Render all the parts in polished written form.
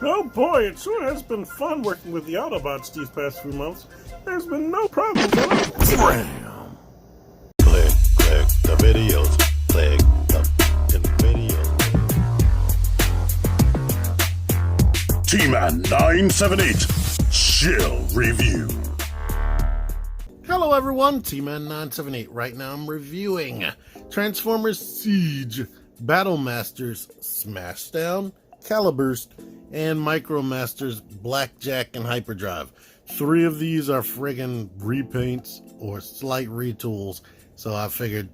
Oh boy, it sure has been fun working with the Autobots these past few months. There's been no problems at all. Bam! Click the videos. Click the videos. T-Man 978, Chill Review. Hello everyone, T-Man 978. Right now I'm reviewing Transformers Siege, Battlemasters, Smashdown, Caliburst, and Micromasters, Blackjack, and Hyperdrive. 3 of these are friggin' repaints or slight retools, so I figured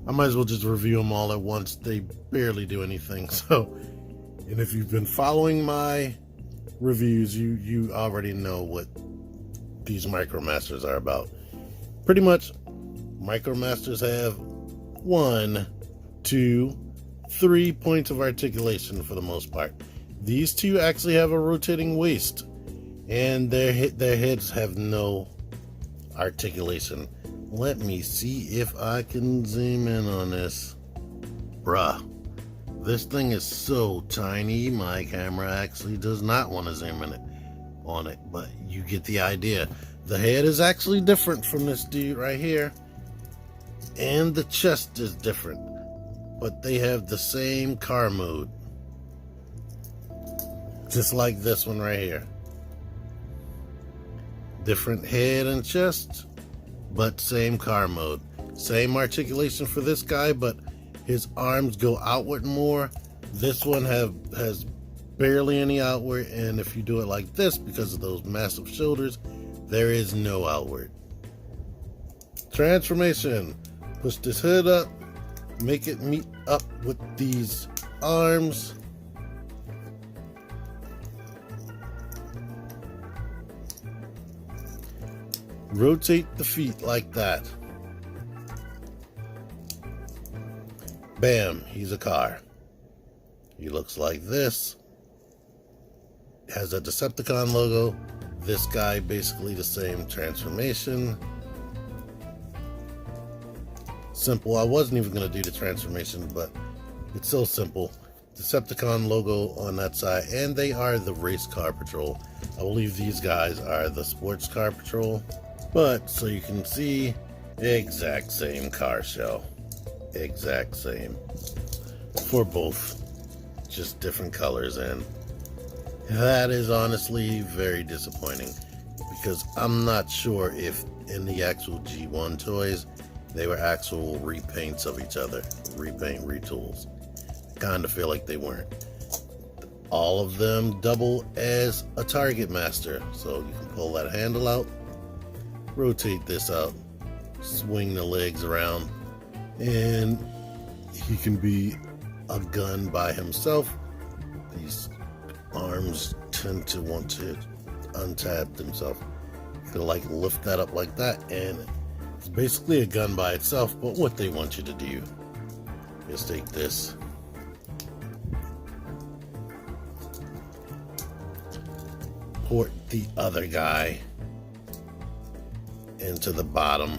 I might as well just review them all at once. They barely do anything, and if you've been following my reviews, you already know what these Micromasters are about. Pretty much, Micromasters have 1, 2, 3 points of articulation for the most part. These 2 actually have a rotating waist, and their heads have no articulation. Let me see if I can zoom in on this. Bruh, this thing is so tiny, my camera actually does not want to zoom in on it, but you get the idea. The head is actually different from this dude right here, and the chest is different, but they have the same car mode. Just like this one right here. Different head and chest, but same car mode. Same articulation for this guy, but his arms go outward more. This one has barely any outward, and if you do it like this, because of those massive shoulders, there is no outward. Transformation. Push this hood up, make it meet up with these arms. Rotate the feet like that. Bam, he's a car. He looks like this. Has a Decepticon logo. This guy basically the same transformation. Simple. I wasn't even going to do the transformation, but it's so simple. Decepticon logo on that side, and they are the race car patrol. I believe these guys are the sports car patrol. But, so you can see, exact same car shell. Exact same. For both. Just different colors, and that is honestly very disappointing. Because I'm not sure if in the actual G1 toys, they were actual repaints of each other. Repaint, retools. Kind of feel like they weren't. All of them double as a target master. So you can pull that handle out. Rotate this out, swing the legs around, and he can be a gun by himself. These arms tend to want to untap themselves. You can like lift that up like that, and it's basically a gun by itself. But what they want you to do is take this, port the other guy into the bottom,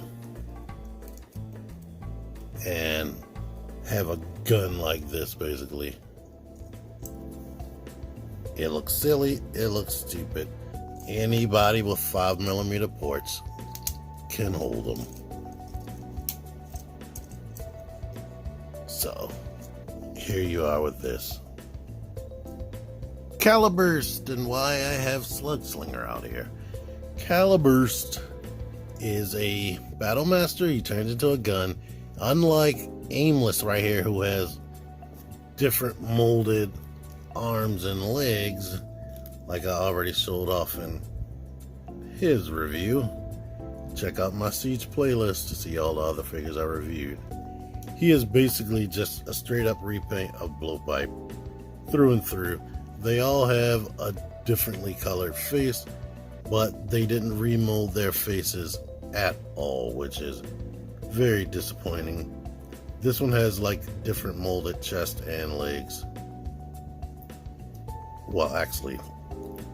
and have a gun like this. Basically, it looks silly, it looks stupid. Anybody with 5mm ports can hold them. So here you are with this. Caliburst, and why I have Slugslinger out here. Caliburst is a Battlemaster. He turns into a gun. Unlike Aimless right here, who has different molded arms and legs, like I already showed off in his review. Check out my Siege playlist to see all the other figures I reviewed. He is basically just a straight up repaint of Blowpipe through and through. They all have a differently colored face, but they didn't remold their faces at all, which is very disappointing. This one has like different molded chest and legs. Well, actually,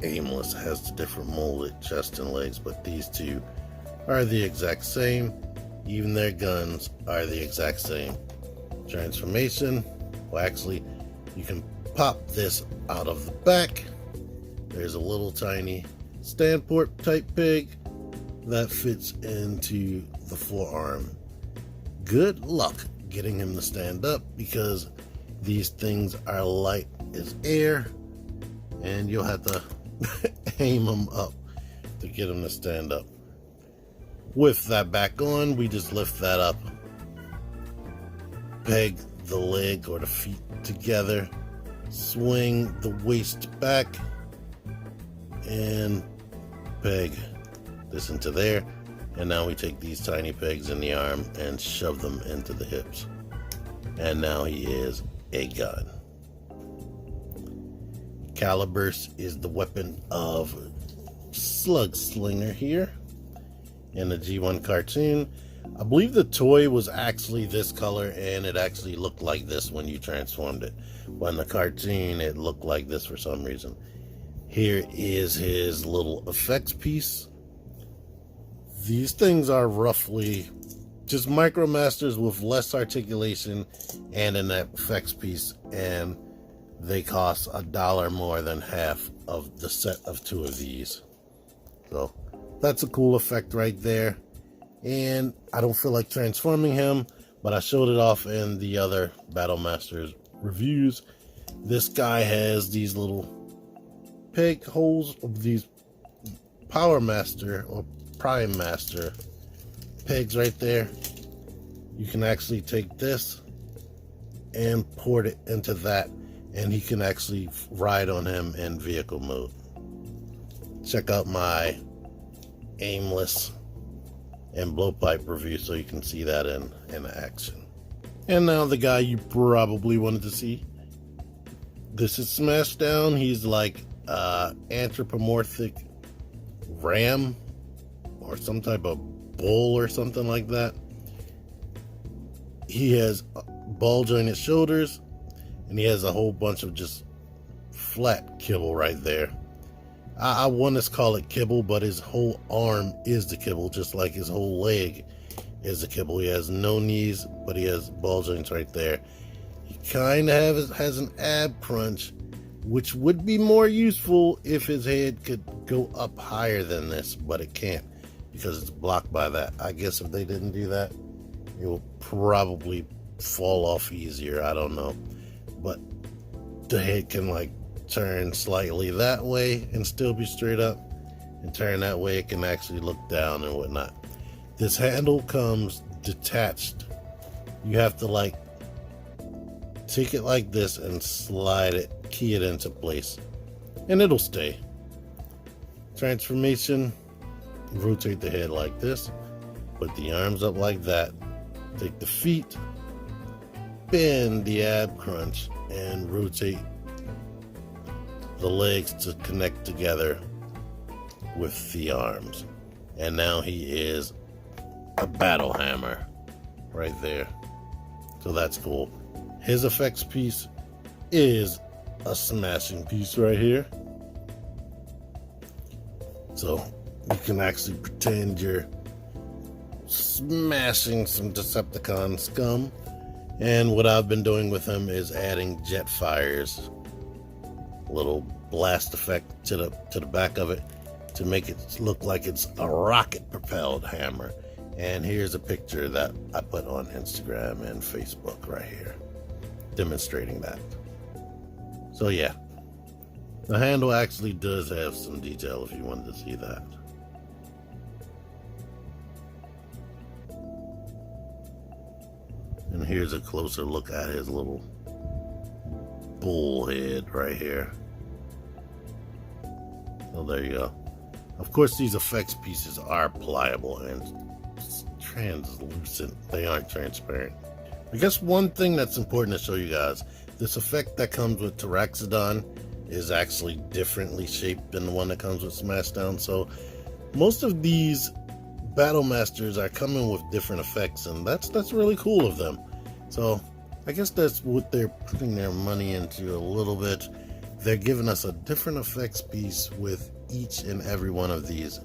Aimless has the different molded chest and legs, but these 2 are the exact same. Even their guns are the exact same. Transformation, well, actually, you can pop this out of the back there's a little tiny standport type pig that fits into the forearm. Good luck getting him to stand up because these things are light as air and you'll have to aim them up to get him to stand up. With that back on, we just lift that up, peg the leg or the feet together, swing the waist back, and peg this into there. And now we take these tiny pegs in the arm and shove them into the hips. And now he is a gun. Caliburst is the weapon of Slug Slinger here in the G1 cartoon. I believe the toy was actually this color and it actually looked like this when you transformed it. But in the cartoon it looked like this for some reason. Here is his little effects piece. These things are roughly just Micromasters with less articulation and an effects piece, and they cost $1 more than half of the set of 2 of these. So that's a cool effect right there. And I don't feel like transforming him, but I showed it off in the other Battle Masters reviews. This guy has these little peg holes of these Power Master or Prime Master pegs right there. You can actually take this and port it into that, and he can actually ride on him in vehicle mode. Check out my aimless and blowpipe review so you can see that in action. And now the guy you probably wanted to see. This is Smashdown. He's like anthropomorphic ram or some type of bull or something like that. He has ball jointed shoulders and he has a whole bunch of just flat kibble right there. I want to call it kibble, but his whole arm is the kibble, just like his whole leg is the kibble. He has no knees, but he has ball joints right there. He kind of has an ab crunch, which would be more useful if his head could go up higher than this, but it can't because it's blocked by that. I guess if they didn't do that, it will probably fall off easier. I don't know. But the head can like turn slightly that way and still be straight up, and turn that way it can actually look down and whatnot. This handle comes detached. You have to like take it like this and slide it, key it into place, and it'll stay. Transformation, rotate the head like this, put the arms up like that, take the feet, bend the ab crunch, and rotate the legs to connect together with the arms. And now he is a battle hammer right there. So that's cool. His effects piece is a smashing piece right here. So you can actually pretend you're smashing some Decepticon scum. And what I've been doing with him is adding jet fires, little blast effect to the back of it to make it look like it's a rocket propelled hammer. And here's a picture that I put on Instagram and Facebook right here demonstrating that. So yeah, the handle actually does have some detail if you wanted to see that. And here's a closer look at his little bull head right here. So there you go. Of course, these effects pieces are pliable and translucent. They aren't transparent. I guess one thing that's important to show you guys, this effect that comes with Tyraxodon is actually differently shaped than the one that comes with Smashdown. So most of these Battle Masters are coming with different effects, and that's really cool of them. So I guess that's what they're putting their money into a little bit. They're giving us a different effects piece with each and every one of these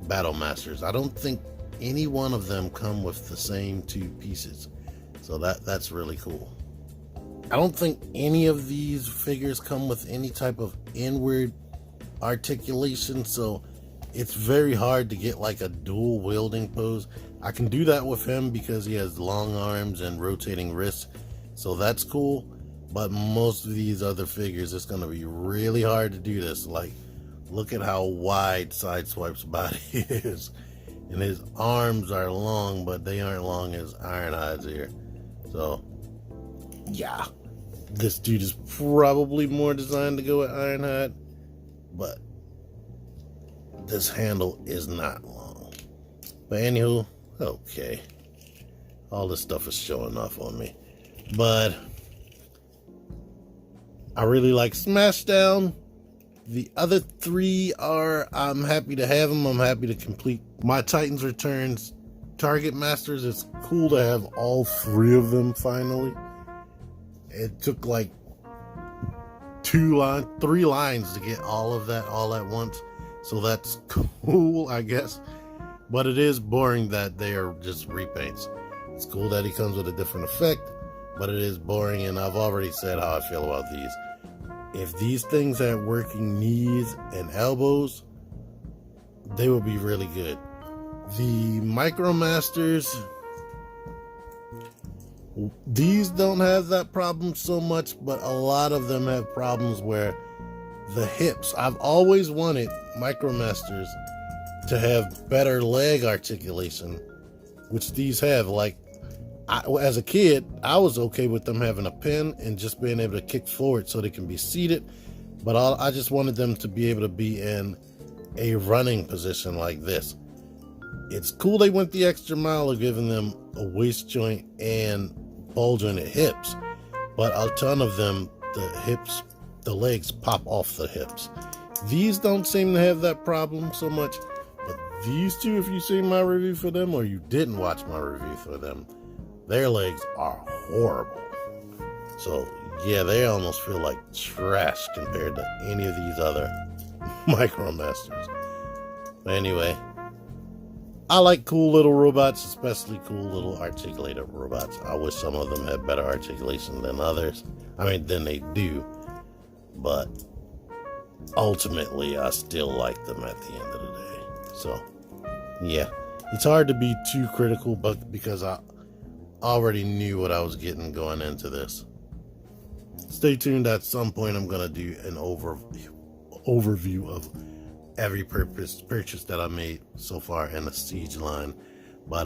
Battle Masters. I don't think any one of them come with the same 2 pieces. So that's really cool. I don't think any of these figures come with any type of inward articulation, so it's very hard to get like a dual wielding pose. I can do that with him because he has long arms and rotating wrists, so that's cool. But most of these other figures, it's going to be really hard to do this. Like, look at how wide Sideswipe's body is. And his arms are long, but they aren't long as Ironhide's here. So, yeah. This dude is probably more designed to go with Ironhide. But this handle is not long. But anywho, okay. All this stuff is showing off on me. But I really like Smashdown. The other three are, I'm happy to have them. I'm happy to complete my Titans Returns Target Masters. It's cool to have all three of them finally. It took like 3 lines to get all of that all at once. So that's cool, I guess. But it is boring that they are just repaints. It's cool that he comes with a different effect, but it is boring, and I've already said how I feel about these. If these things had working knees and elbows, they would be really good. The Micromasters, these don't have that problem so much, but a lot of them have problems where the hips, I've always wanted Micromasters to have better leg articulation, which these have. Like, as a kid, I was okay with them having a pin and just being able to kick forward so they can be seated, but I just wanted them to be able to be in a running position like this. It's cool they went the extra mile of giving them a waist joint and ball jointed hips, but a ton of them, the legs pop off the hips. These don't seem to have that problem so much, but these two, if you seen my review for them or you didn't watch my review for them, their legs are horrible. So yeah, they almost feel like trash compared to any of these other Micromasters. But anyway, I like cool little robots, especially cool little articulated robots. I wish some of them had better articulation than others. I mean, than they do. But ultimately, I still like them at the end of the day. So yeah, it's hard to be too critical, but because I already knew what I was getting going into this. Stay tuned. At some point I'm going to do an overview of every purchase that I made so far in the Siege line. But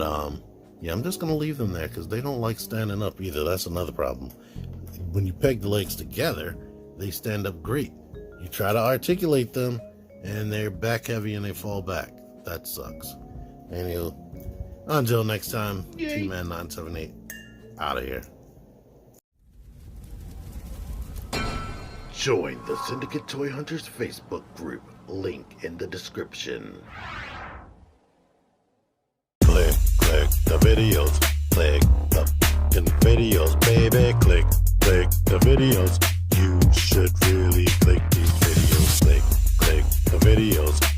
yeah, I'm just going to leave them there because they don't like standing up either. That's another problem. When you peg the legs together, they stand up great. You try to articulate them and they're back heavy and they fall back. That sucks. Anyway, until next time, T-Man 978 out of here. Join the Syndicate Toy Hunters Facebook group. Link in the description. Click the videos. Click the videos, baby. Click the videos. You should really click these videos. Click the videos.